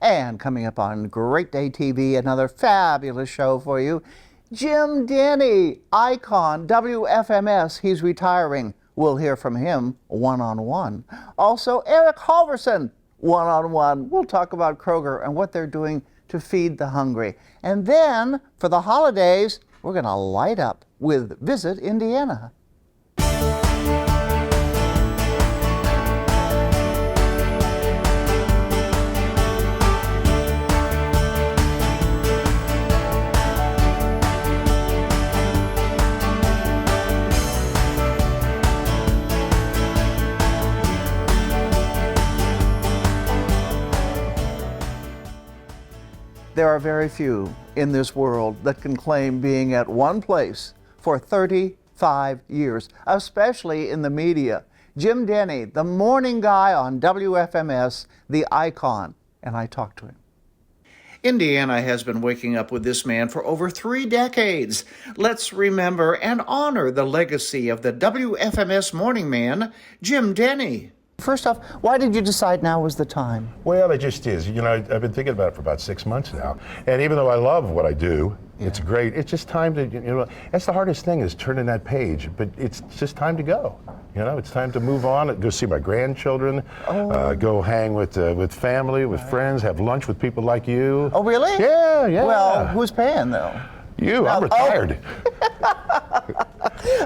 And coming up on Great Day TV, another fabulous show for you. Jim Denny, icon, WFMS, he's retiring. We'll hear from him one-on-one. Also, Eric Halverson, one-on-one. We'll talk about Kroger and what they're doing to feed the hungry. And then, for the holidays, we're going to light up with Visit Indiana. There are very few in this world that can claim being at one place for 35 years, especially in the media. Jim Denny, the morning guy on WFMS, the icon, and I talked to him. Indiana has been waking up with this man for over 3 decades. Let's remember and honor the legacy of the WFMS morning man, Jim Denny. First off, why did you decide now was the time? Well, it just is. You know, I've been thinking about it for about 6 months now. And even though I love what I do, it's great. It's just time to, that's the hardest thing is turning that page. But it's just time to go. It's time to move on, go see my grandchildren, go hang with family, with friends, have lunch with people like you. Oh, really? Yeah. Well, who's paying, though? You. I'm retired.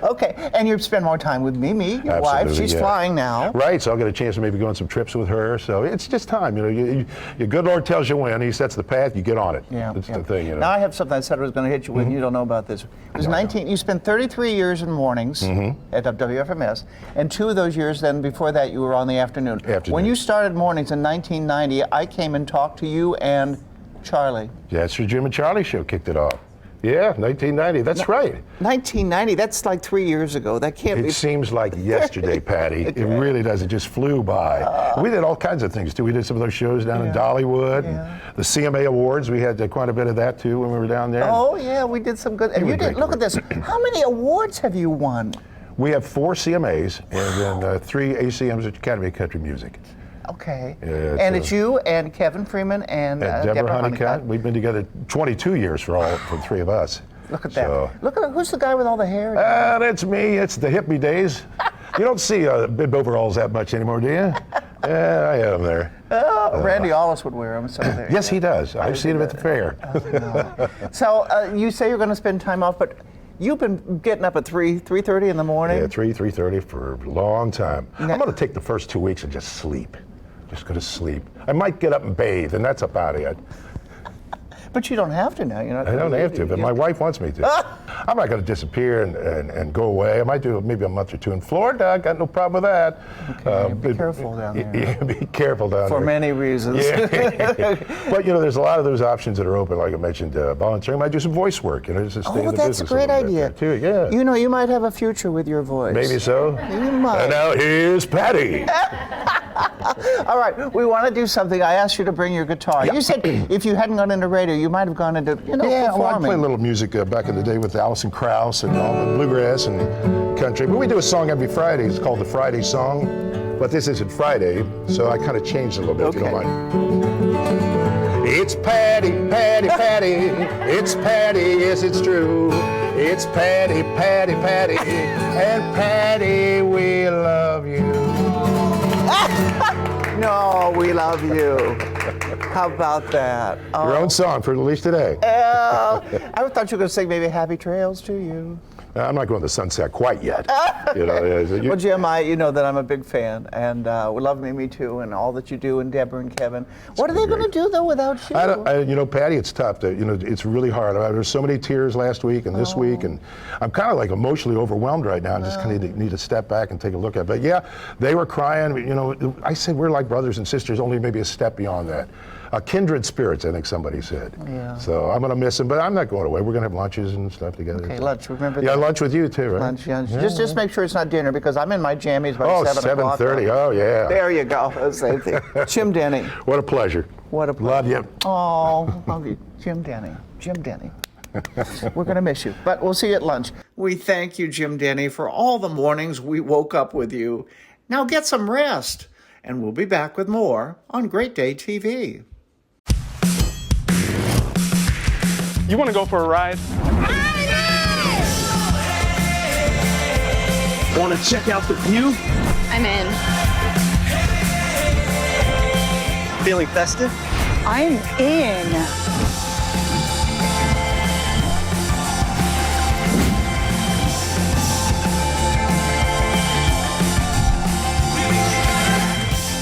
Okay, and you spend more time with Mimi, your wife. She's flying now. Right, so I'll get a chance to maybe go on some trips with her. So it's just time. Your good Lord tells you when. He sets the path, you get on it. That's the thing. Now I have something I said I was going to hit you with, and you don't know about this. It was 19. You spent 33 years in mornings at WFMS, and 2 of those years then before that you were on the afternoon. When you started mornings in 1990, I came and talked to you and Charlie. Yeah, it's your Jim and Charlie show kicked it off. Yeah, 1990. That's right. 1990. That's like 3 years ago. That can't be. It seems like yesterday, Patty. It really does. It just flew by. We did all kinds of things too. We did some of those shows down in Dollywood, and the CMA Awards. We had quite a bit of that too when we were down there. Oh yeah, we did some good. And you did. Look at this. How many awards have you won? We have 4 CMAs and then 3 ACMs at Academy of Country Music. Okay. And it's you and Kevin Freeman and Deborah Honeycutt. We've been together 22 years for the 3 of us. Look at that. Look at who's the guy with all the hair? That's me. It's the hippie days. You don't see bib overalls that much anymore, do you? Yeah, I have them there. Randy Ollis would wear them. So there. Yes, he does. I've seen him at the fair. No. So you say you're going to spend time off, but you've been getting up at 3:30 in the morning? Yeah, 3:30 for a long time. I'm going to take the first 2 weeks and just sleep. Just go to sleep. I might get up and bathe, and that's about it. But you don't have to now. I don't have to, but my wife wants me to. I'm not going to disappear and go away. I might do maybe a month or 2 in Florida. I got no problem with that. Okay, be careful down there. Yeah, be careful down there. For many reasons. Yeah. But there's a lot of those options that are open. Like I mentioned, volunteering. I might do some voice work. Just to stay in the that's business a great idea. Too. Yeah. You might have a future with your voice. Maybe so. You might. And now here's Patty. All right, we want to do something. I asked you to bring your guitar. You said if you hadn't gone into radio, you might have gone into performing. Well, I played a little music back in the day with Alison Krauss and all the bluegrass and country. But we do a song every Friday. It's called the Friday Song. But this isn't Friday, so I kind of changed it a little bit, if you don't mind. It's Patty, Patty, Patty. It's Patty, yes, it's true. It's Patty, Patty, Patty. And Patty, we love you. No, we love you. How about that? Your own song for release today. I thought you were going to sing maybe Happy Trails to You. I'm not going to Sunset quite yet. Well, Jim, you know that I'm a big fan, and we love Mimi too, and all that you do, and Deborah and Kevin. What are they going to do though without you? Patty, it's tough. It's really hard. There's so many tears last week and this week, and I'm kind of like emotionally overwhelmed right now. I just kind of need to step back and take a look at it. But yeah, they were crying. I said we're like brothers and sisters, only maybe a step beyond that. Kindred spirits, I think somebody said. Yeah. So I'm going to miss them, but I'm not going away. We're going to have lunches and stuff together. Okay, lunch. Remember that? Yeah, lunch with you too, right? Lunch. Just make sure it's not dinner because I'm in my jammies by 7 o'clock. 7:30. Oh, yeah. There you go. Same thing. Jim Denny. What a pleasure. What a pleasure. Love you. Oh, love you. Jim Denny. Jim Denny. We're going to miss you, but we'll see you at lunch. We thank you, Jim Denny, for all the mornings we woke up with you. Now get some rest, and we'll be back with more on Great Day TV. You want to go for a ride? Want to check out the view? I'm in. Feeling festive? I'm in.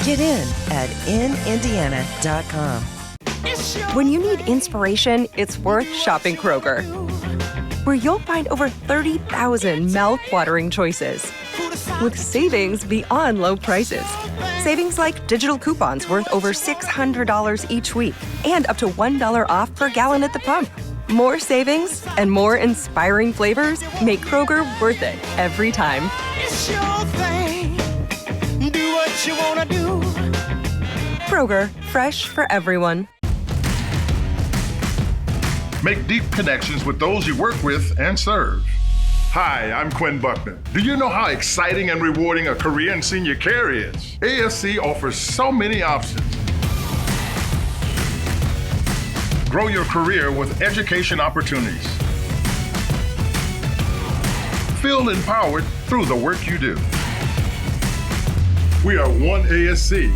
Get in at inindiana.com. When you need inspiration, it's worth shopping Kroger, where you'll find over 30,000 mouth-watering choices, with savings beyond low prices. Savings like digital coupons worth over $600 each week, and up to $1 off per gallon at the pump. More savings and more inspiring flavors make Kroger worth it every time. It's your thing. Do what you wanna do. Kroger, fresh for everyone. Make deep connections with those you work with and serve. Hi, I'm Quinn Buckner. Do you know how exciting and rewarding a career in senior care is? ASC offers so many options. Grow your career with education opportunities. Feel empowered through the work you do. We are one ASC.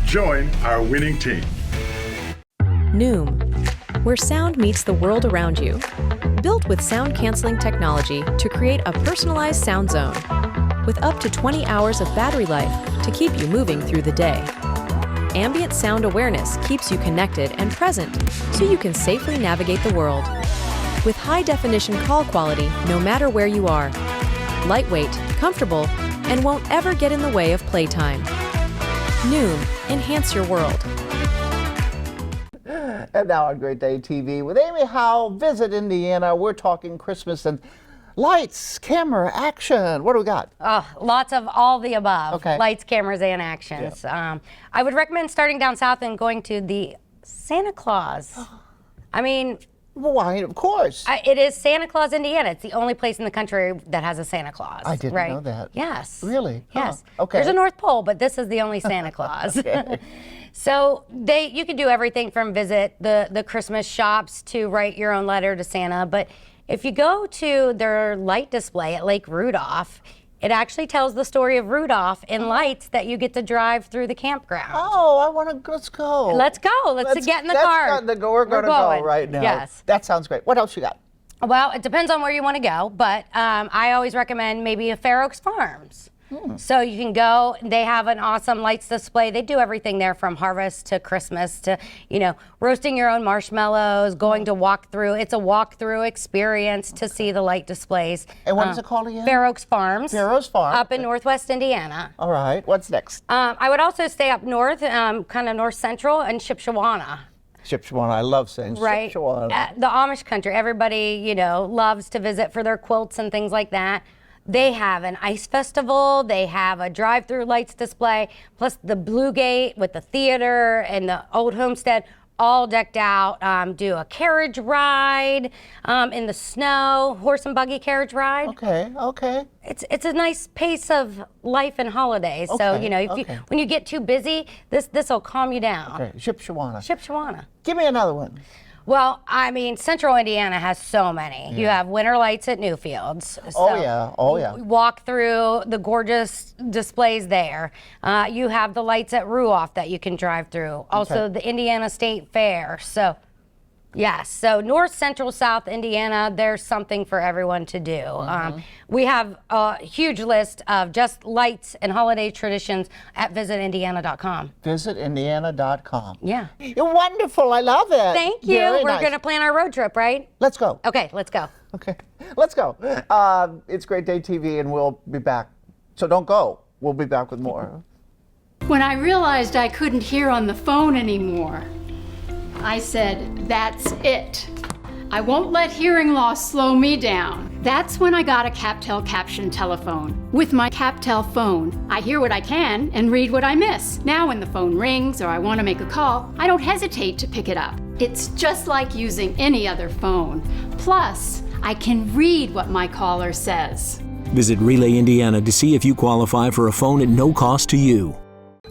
Join our winning team. Noom, where sound meets the world around you. Built with sound-canceling technology to create a personalized sound zone. With up to 20 hours of battery life to keep you moving through the day. Ambient sound awareness keeps you connected and present so you can safely navigate the world. With high-definition call quality no matter where you are. Lightweight, comfortable, and won't ever get in the way of playtime. Noom, enhance your world. And now on Great Day TV with Amy Howe, Visit Indiana. We're talking Christmas and lights, camera, action. What do we got? Lots of all the above. Okay. Lights, cameras, and actions. I would recommend starting down south and going to the Santa Claus. I mean, why, of course. It is Santa Claus, Indiana. It's the only place in the country that has a Santa Claus. I didn't know that. Yes. Really? Yes. Oh, okay. There's a North Pole, but this is the only Santa Claus. Okay. So you can do everything from visit the Christmas shops to write your own letter to Santa. But if you go to their light display at Lake Rudolph, it actually tells the story of Rudolph in lights that you get to drive through the campground. Oh, let's go. Let's go. Let's get in the car. We're going to go right now. Yes. That sounds great. What else you got? Well, it depends on where you want to go, but I always recommend maybe a Fair Oaks Farms. So you can go, they have an awesome lights display. They do everything there from harvest to Christmas to, roasting your own marshmallows, going to walk through. It's a walk-through experience to see the light displays. And what is it called again? Fair Oaks Farms. Fair Oaks Farms. Up in Northwest Indiana. All right. What's next? I would also stay up north, kind of north central, and Shipshewana. Shipshewana, I love saying right. Shipshewana. The Amish country, everybody, loves to visit for their quilts and things like that. They have an ice festival, they have a drive-through lights display, plus the Blue Gate with the theater and the old homestead, all decked out. Do a carriage ride in the snow, horse and buggy carriage ride. Okay. It's a nice pace of life and holidays. Okay, So, when you get too busy, this will calm you down. Okay, Shipshewana. Give me another one. Well, Central Indiana has so many. You have winter lights at Newfields. Oh, yeah. Walk through the gorgeous displays there. You have the lights at Ruoff that you can drive through. Also, the Indiana State Fair. So, yes. So, North, Central, South Indiana, there's something for everyone to do. We have a huge list of just lights and holiday traditions at visitindiana.com. Visitindiana.com. Yeah. You're wonderful. I love it. Thank you. Very We're nice. going to plan our road trip, right? Let's go. Okay, let's go. Okay, let's go. It's Great Day TV, and we'll be back. So don't go. We'll be back with more. When I realized I couldn't hear on the phone anymore, I said, that's it. I won't let hearing loss slow me down. That's when I got a CapTel caption telephone. With my CapTel phone, I hear what I can and read what I miss. Now when the phone rings or I want to make a call, I don't hesitate to pick it up. It's just like using any other phone. Plus, I can read what my caller says. Visit Relay Indiana to see if you qualify for a phone at no cost to you.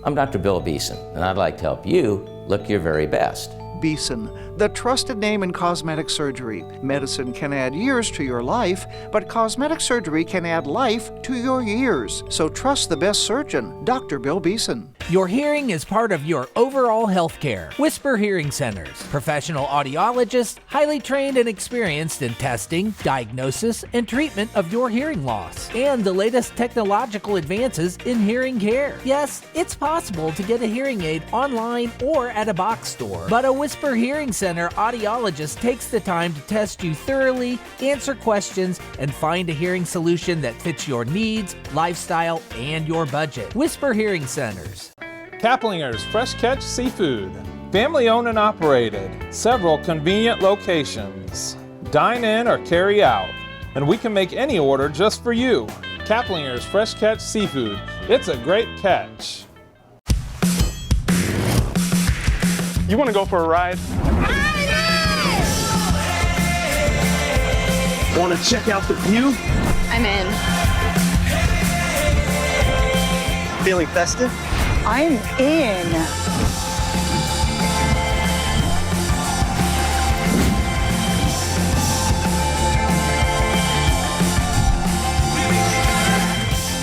I'm Dr. Bill Beeson, and I'd like to help you look your very best. Beeson, the trusted name in cosmetic surgery. Medicine can add years to your life, but cosmetic surgery can add life to your years. So trust the best surgeon, Dr. Bill Beeson. Your hearing is part of your overall health care. Whisper Hearing Centers. Professional audiologists, highly trained and experienced in testing, diagnosis, and treatment of your hearing loss. And the latest technological advances in hearing care. Yes, it's possible to get a hearing aid online or at a box store. But a Whisper Hearing Center audiologist takes the time to test you thoroughly, answer questions, and find a hearing solution that fits your needs, lifestyle, and your budget. Whisper Hearing Centers. Kaplinger's Fresh Catch Seafood. Family owned and operated. Several convenient locations. Dine in or carry out. And we can make any order just for you. Kaplinger's Fresh Catch Seafood. It's a great catch. You want to go for a ride? Want to check out the view? I'm in. Feeling festive? I'm in.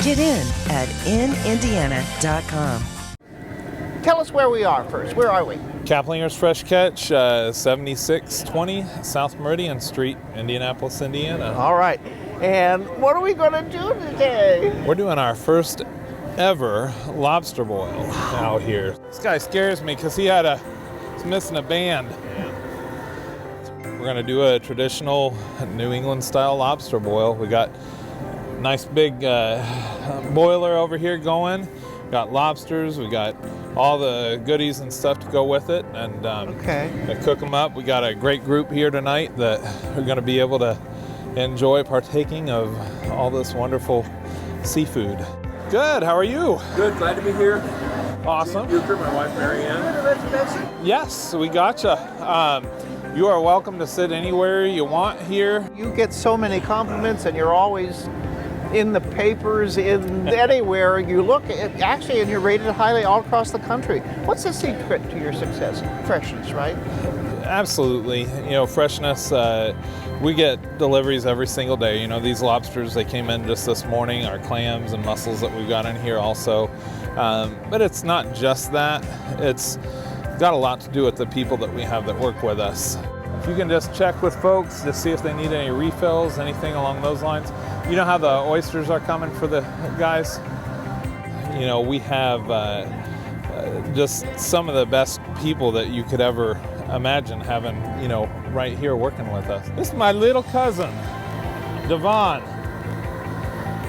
Get in at inindiana.com. Tell us where we are first. Where are we? Kaplinger's Fresh Catch, 7620 South Meridian Street, Indianapolis, Indiana. All right. And what are we going to do today? We're doing our first ever lobster boil out here. This guy scares me because he's missing a band. We're going to do a traditional New England style lobster boil. We got a nice big boiler over here going. Got lobsters, we got all the goodies and stuff to go with it, and to cook them up. We got a great group here tonight that are going to be able to enjoy partaking of all this wonderful seafood. Good, how are you? Good, glad to be here. Awesome. You're my wife, Marianne. Yes, we gotcha. You are welcome to sit anywhere you want here. You get so many compliments, and you're always in the papers, in anywhere you look, actually, and you're rated highly all across the country. What's the secret to your success? Freshness, right? Absolutely. You know, freshness. We get deliveries every single day. You know, these lobsters, they came in just this morning, our clams and mussels that we've got in here also. But it's not just that. It's got a lot to do with the people that we have that work with us. If you can just check with folks to see if they need any refills, anything along those lines. You know how the oysters are coming for the guys? You know, we have just some of the best people that you could ever imagine having, you know, right here working with us. This is my little cousin, Devon.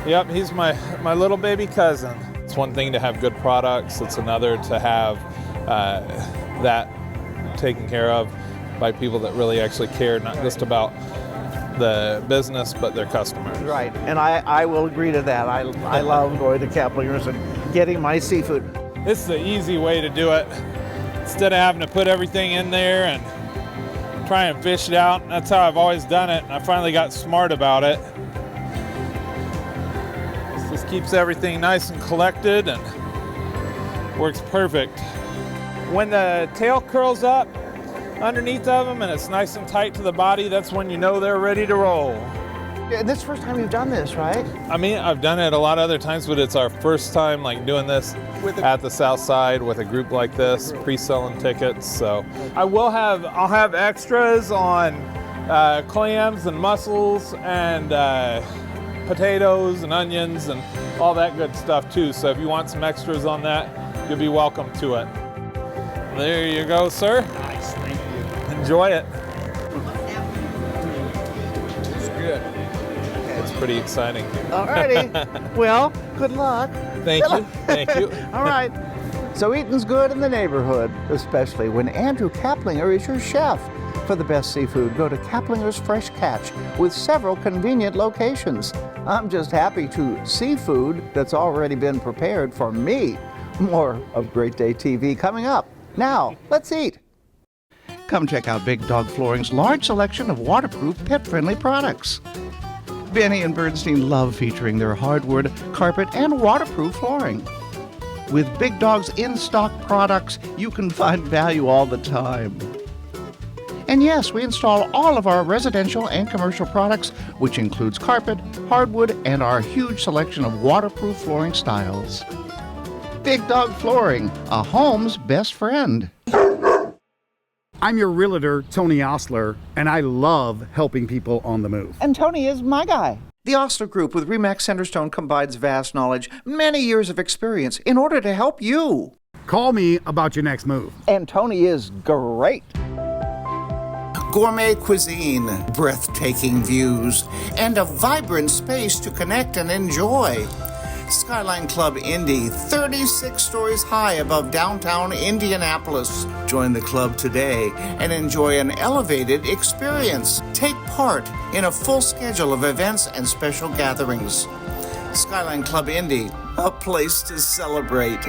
Yep, he's my little baby cousin. It's one thing to have good products. It's another to have that taken care of by people that really actually care, not just about the business, but their customers. Right, and I will agree to that. I love going to Kaplinger's and getting my seafood. This is the easy way to do it. Instead of having to put everything in there and try and fish it out. That's how I've always done it, and I finally got smart about it. This just keeps everything nice and collected and works perfect. When the tail curls up underneath of them and it's nice and tight to the body, that's when you know they're ready to roll. And this is the first time you've done this, right? I mean, I've done it a lot of other times, but it's our first time like doing this at the South Side with a group like this, pre-selling tickets. So I'll have extras on clams and mussels and potatoes and onions and all that good stuff too. So if you want some extras on that, you'll be welcome to it. There you go, sir. Nice, thank you. Enjoy it. It's good. It's pretty exciting. All righty. Well, good luck. Thank you. Thank you. All right. So eating's good in the neighborhood, especially when Andrew Kaplinger is your chef. For the best seafood, go to Kaplinger's Fresh Catch with several convenient locations. I'm just happy to see food that's already been prepared for me. More of Great Day TV coming up. Now, let's eat. Come check out Big Dog Flooring's large selection of waterproof, pet-friendly products. Benny and Bernstein love featuring their hardwood, carpet, and waterproof flooring. With Big Dog's in-stock products, you can find value all the time. And yes, we install all of our residential and commercial products, which includes carpet, hardwood, and our huge selection of waterproof flooring styles. Big Dog Flooring, a home's best friend. I'm your realtor, Tony Osler, and I love helping people on the move. And Tony is my guy. The Osler Group with RE/MAX Centerstone combines vast knowledge, many years of experience in order to help you. Call me about your next move. And Tony is great. Gourmet cuisine, breathtaking views, and a vibrant space to connect and enjoy. Skyline Club Indy, 36 stories high above downtown Indianapolis. Join the club today and enjoy an elevated experience. Take part in a full schedule of events and special gatherings. Skyline Club Indy, a place to celebrate.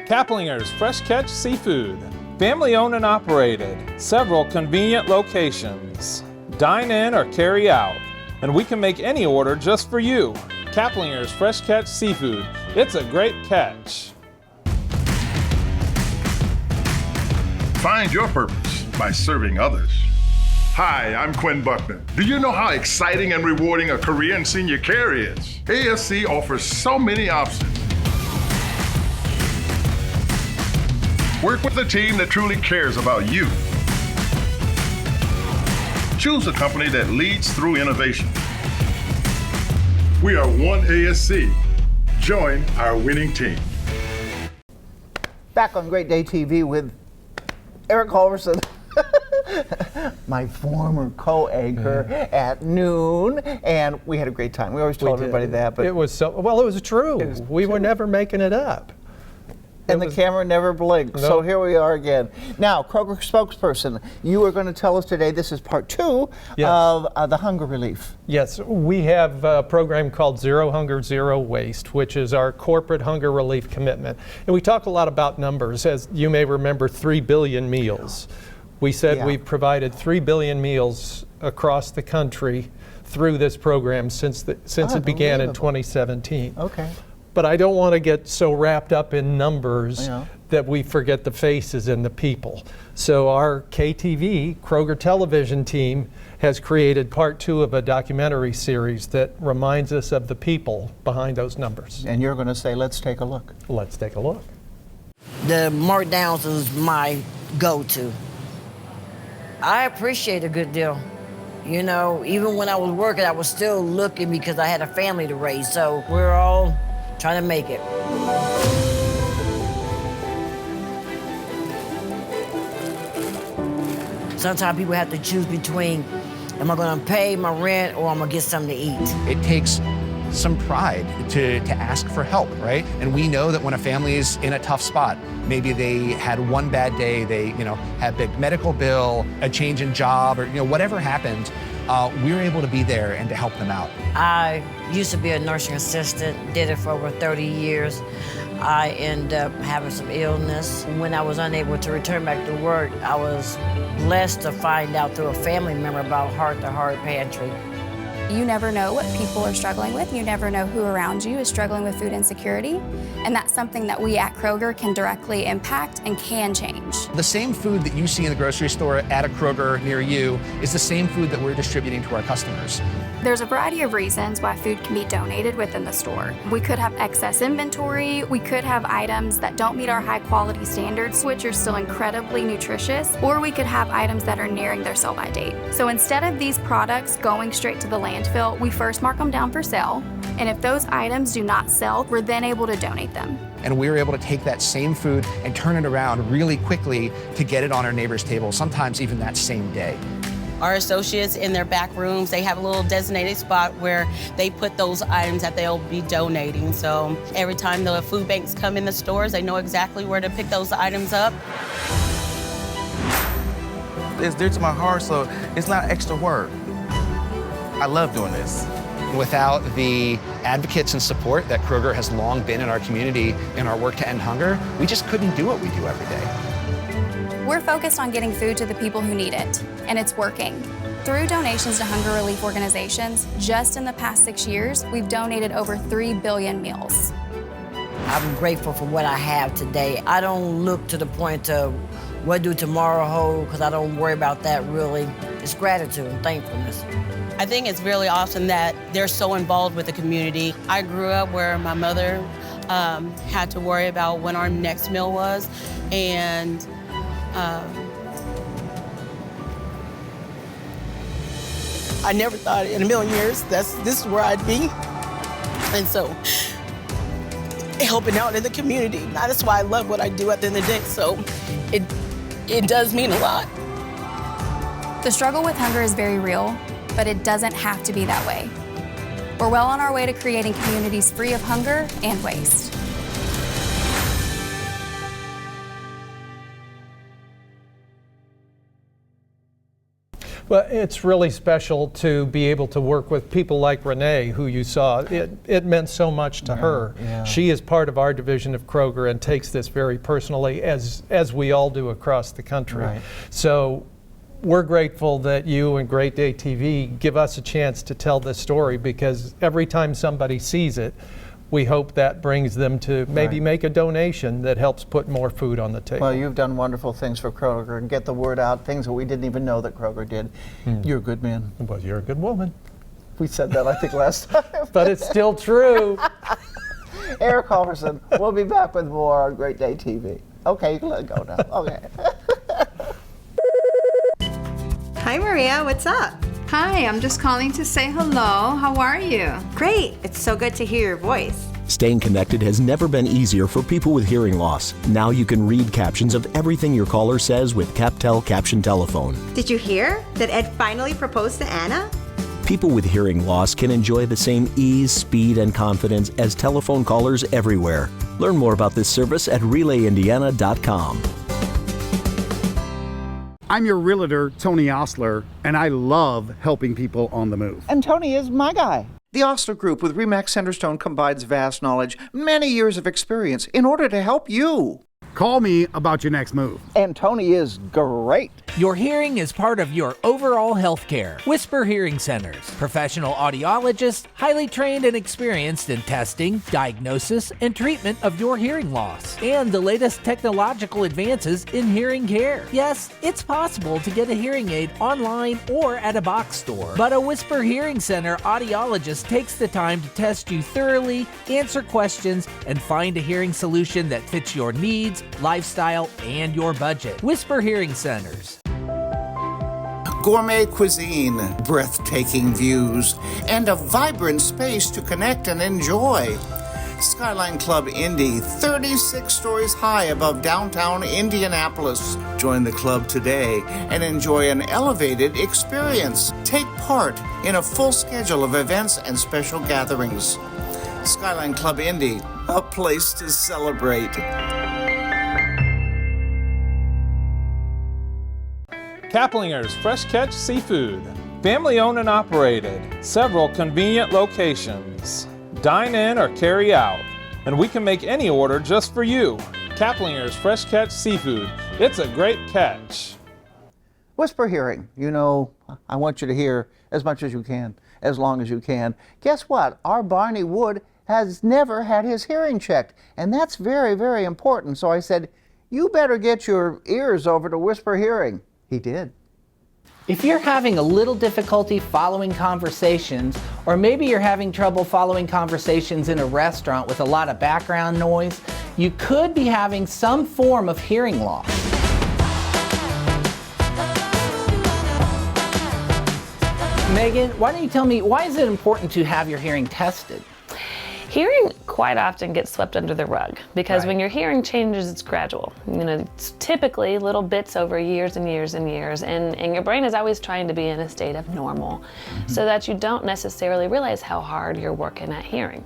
Kaplinger's Fresh Catch Seafood. Family owned and operated. Several convenient locations. Dine in or carry out. And we can make any order just for you. Kaplinger's Fresh Catch Seafood. It's a great catch. Find your purpose by serving others. Hi, I'm Quinn Buckman. Do you know how exciting and rewarding a career in senior care is? ASC offers so many options. Work with a team that truly cares about you. Choose a company that leads through innovation. We are one ASC. Join our winning team. Back on Great Day TV with Eric Holverson, my former co-anchor at noon, and we had a great time. We always told everybody that, but it was so well. It was true. We were never making it up. And the camera never blinked. So here we are again. Now, Kroger spokesperson, you are going to tell us today, this is part 2 of the hunger relief. Yes, we have a program called Zero Hunger, Zero Waste, which is our corporate hunger relief commitment. And we talk a lot about numbers. As you may remember, 3 billion meals. We said we've provided 3 billion meals across the country through this program since it began in 2017. Okay. But I don't want to get so wrapped up in numbers that we forget the faces and the people. So our KTV, Kroger Television team, has created part 2 of a documentary series that reminds us of the people behind those numbers. And you're going to say, let's take a look. Let's take a look. The markdowns is my go-to. I appreciate a good deal. You know, even when I was working, I was still looking because I had a family to raise. So we're all trying to make it. Sometimes people have to choose between, am I gonna pay my rent or I'm gonna get something to eat? It takes some pride to ask for help, right? And we know that when a family is in a tough spot, maybe they had one bad day, they had a big medical bill, a change in job, or whatever happened, we were able to be there and to help them out. I used to be a nursing assistant, did it for over 30 years. I ended up having some illness. When I was unable to return back to work, I was blessed to find out through a family member about Heart to Heart Pantry. You never know what people are struggling with. You never know who around you is struggling with food insecurity. And that's something that we at Kroger can directly impact and can change. The same food that you see in the grocery store at a Kroger near you is the same food that we're distributing to our customers. There's a variety of reasons why food can be donated within the store. We could have excess inventory, we could have items that don't meet our high quality standards, which are still incredibly nutritious, or we could have items that are nearing their sell-by date. So instead of these products going straight to the landfill, we first mark them down for sale, and if those items do not sell, we're then able to donate them. And we were able to take that same food and turn it around really quickly to get it on our neighbor's table, sometimes even that same day. Our associates in their back rooms, they have a little designated spot where they put those items that they'll be donating. So every time the food banks come in the stores, they know exactly where to pick those items up. It's dear to my heart, so it's not extra work. I love doing this. Without the advocates and support that Kroger has long been in our community in our work to end hunger, we just couldn't do what we do every day. We're focused on getting food to the people who need it, and it's working. Through donations to hunger relief organizations, just in the past 6 years, we've donated over 3 billion meals. I'm grateful for what I have today. I don't look to the point of what do tomorrow hold, because I don't worry about that really. It's gratitude and thankfulness. I think it's really awesome that they're so involved with the community. I grew up where my mother had to worry about when our next meal was, and I never thought in a million years this is where I'd be. And so helping out in the community, that's why I love what I do at the end of the day. So it does mean a lot. The struggle with hunger is very real, but it doesn't have to be that way. We're well on our way to creating communities free of hunger and waste. Well, it's really special to be able to work with people like Renee, who you saw. It meant so much to her. Yeah. She is part of our division of Kroger and takes this very personally, as we all do across the country. Right. So we're grateful that you and Great Day TV give us a chance to tell this story, because every time somebody sees it, we hope that brings them to maybe make a donation that helps put more food on the table. Well, you've done wonderful things for Kroger and get the word out, things that we didn't even know that Kroger did. You're a good man. Well, you're a good woman. We said that, I think, last time. But it's still true. Eric Halverson, we'll be back with more on Great Day TV. Okay, you can let it go now. Okay. Hi, Maria. What's up? Hi, I'm just calling to say hello. How are you? Great. It's so good to hear your voice. Staying connected has never been easier for people with hearing loss. Now you can read captions of everything your caller says with CapTel Caption Telephone. Did you hear that Ed finally proposed to Anna? People with hearing loss can enjoy the same ease, speed, and confidence as telephone callers everywhere. Learn more about this service at RelayIndiana.com. I'm your realtor, Tony Osler, and I love helping people on the move. And Tony is my guy. The Osler Group with RE/MAX Centerstone combines vast knowledge, many years of experience in order to help you. Call me about your next move. And Tony is great. Your hearing is part of your overall health care. Whisper Hearing Centers. Professional audiologists, highly trained and experienced in testing, diagnosis, and treatment of your hearing loss. And the latest technological advances in hearing care. Yes, it's possible to get a hearing aid online or at a box store. But a Whisper Hearing Center audiologist takes the time to test you thoroughly, answer questions, and find a hearing solution that fits your needs, lifestyle, and your budget. Whisper Hearing Centers. Gourmet cuisine, breathtaking views, and a vibrant space to connect and enjoy. Skyline Club Indy, 36 stories high above downtown Indianapolis. Join the club today and enjoy an elevated experience. Take part in a full schedule of events and special gatherings. Skyline Club Indy, a place to celebrate. Kaplinger's Fresh Catch Seafood. Family owned and operated. Several convenient locations. Dine in or carry out. And we can make any order just for you. Kaplinger's Fresh Catch Seafood. It's a great catch. Whisper Hearing. You know, I want you to hear as much as you can, as long as you can. Guess what? Our Barney Wood has never had his hearing checked. And that's very, very important. So I said, you better get your ears over to Whisper Hearing. He did. If you're having a little difficulty following conversations, or maybe you're having trouble following conversations in a restaurant with a lot of background noise, you could be having some form of hearing loss. Megan, why don't you tell me, why is it important to have your hearing tested? Hearing quite often gets swept under the rug because when your hearing changes, it's gradual. You know, it's typically little bits over years and years and years, and your brain is always trying to be in a state of normal so that you don't necessarily realize how hard you're working at hearing.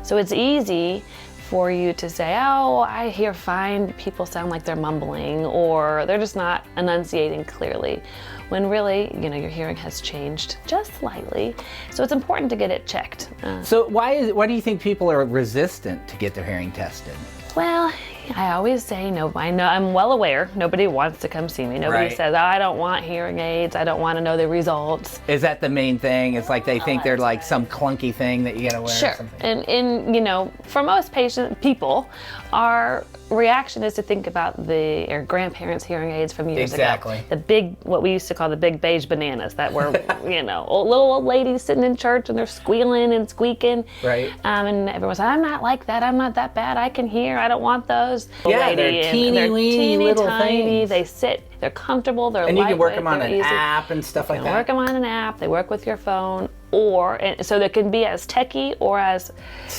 So it's easy for you to say, oh, I hear fine, people sound like they're mumbling, or they're just not enunciating clearly, when really, you know, your hearing has changed just slightly. So it's important to get it checked. So why do you think people are resistant to get their hearing tested? Well, I always say no. I know, I'm well aware nobody wants to come see me. Nobody Right. says, oh, I don't want hearing aids. I don't want to know the results. Is that the main thing? It's like they think they're like some clunky thing that you gotta wear. Sure. Or something. And you know, for most people, our reaction is to think about their grandparents' hearing aids from years Exactly. ago. The big, what we used to call the big beige bananas that were, you know, little old ladies sitting in church and they're squealing and squeaking. Right. And everyone's like, I'm not like that. I'm not that bad. I can hear. I don't want those. Yeah, they're teeny little tiny. things. They sit. They're comfortable. They're And you can work lightweight, them on they're an easy. app and stuff like You can that. work them on an app. They work with your phone, and so they can be as techy or as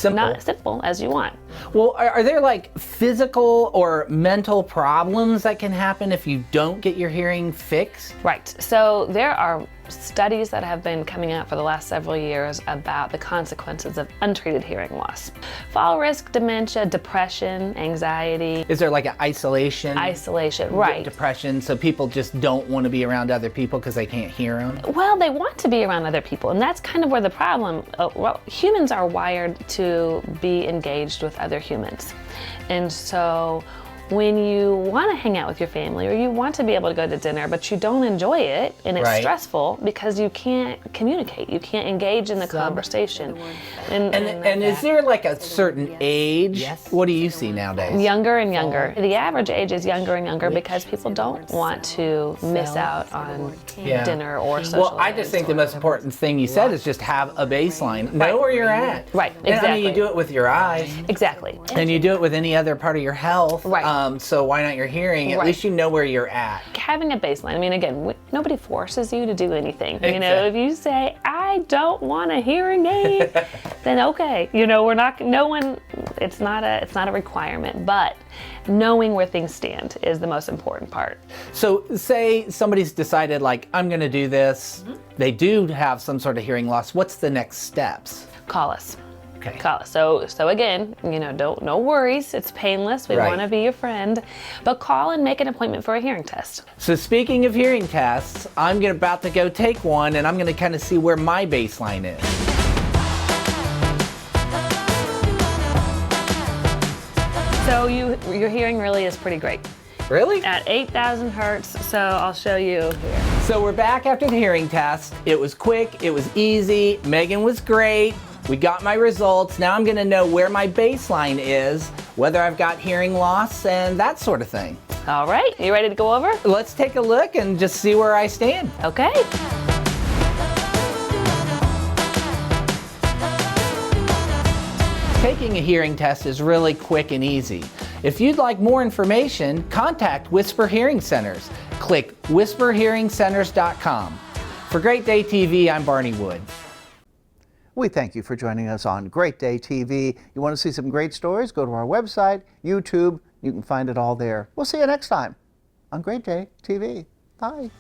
not simple as you want. Well, are there like physical or mental problems that can happen if you don't get your hearing fixed? Right. So there are studies that have been coming out for the last several years about the consequences of untreated hearing loss. Fall risk, dementia, depression, anxiety. Is there like an isolation? Isolation, right. Depression, so people just don't want to be around other people because they can't hear them? Well, they want to be around other people, and that's kind of where the problem, well, humans are wired to be engaged with other humans. And so when you want to hang out with your family or you want to be able to go to dinner, but you don't enjoy it and it's Right. stressful because you can't communicate, you can't engage in the conversation. And is there like a certain age? Yes. What do you see nowadays? Younger and younger. The average age is younger and younger because people don't want to miss out on dinner or social Well, I just think the most important thing you said is just have a baseline. Know where you're at. Right, And, I mean, exactly. you do it with your eyes. Exactly. And you do it with any other part of your health. Right. So why not your hearing? At Right. least you know where you're at. Having a baseline, I mean, again, nobody forces you to do anything. You know, Exactly. if you say, I don't want a hearing aid, then okay. You know, it's not a requirement, but knowing where things stand is the most important part. So say somebody's decided like, I'm gonna do this. They do have some sort of hearing loss. What's the next steps? Call us. Okay. Call us. So again, you know, no worries. It's painless. We Right. want to be your friend, but call and make an appointment for a hearing test. So speaking of hearing tests, I'm about to go take one and I'm gonna kind of see where my baseline is. So your hearing really is pretty great. Really? At 8,000 hertz. So I'll show you here. So we're back after the hearing test. It was quick, it was easy, Megan was great. We got my results. Now I'm gonna know where my baseline is, whether I've got hearing loss and that sort of thing. All right, you ready to go over? Let's take a look and just see where I stand. Okay. Taking a hearing test is really quick and easy. If you'd like more information, contact Whisper Hearing Centers. Click whisperhearingcenters.com. For Great Day TV, I'm Barney Wood. We thank you for joining us on Great Day TV. You want to see some great stories? Go to our website, YouTube. You can find it all there. We'll see you next time on Great Day TV. Bye.